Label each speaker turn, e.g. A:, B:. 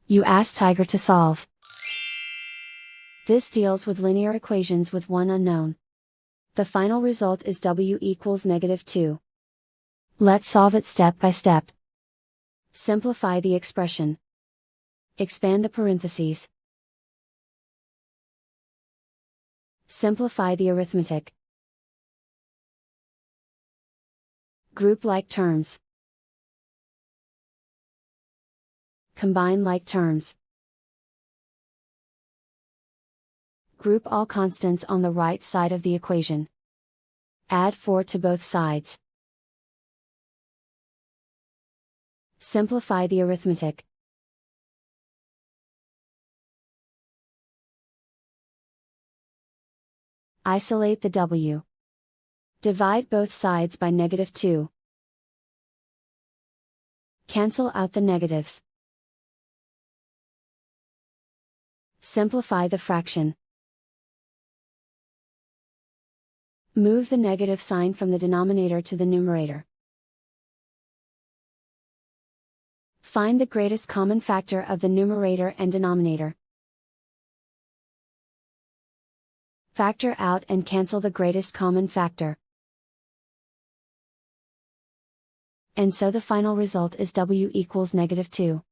A: You ask Tiger to solve. This deals with linear equations with one unknown. The final result is w equals -2. Let's solve it step by step. Simplify the expression. Expand the parentheses. Simplify the arithmetic. Group like terms. Combine like terms. Group all constants on the right side of the equation. Add 4 to both sides. Simplify the arithmetic. Isolate the w. Divide both sides by -2. Cancel out the negatives. Simplify the fraction. Move the negative sign from the denominator to the numerator. Find the greatest common factor of the numerator and denominator. Factor out and cancel the greatest common factor. And so the final result is w equals -2.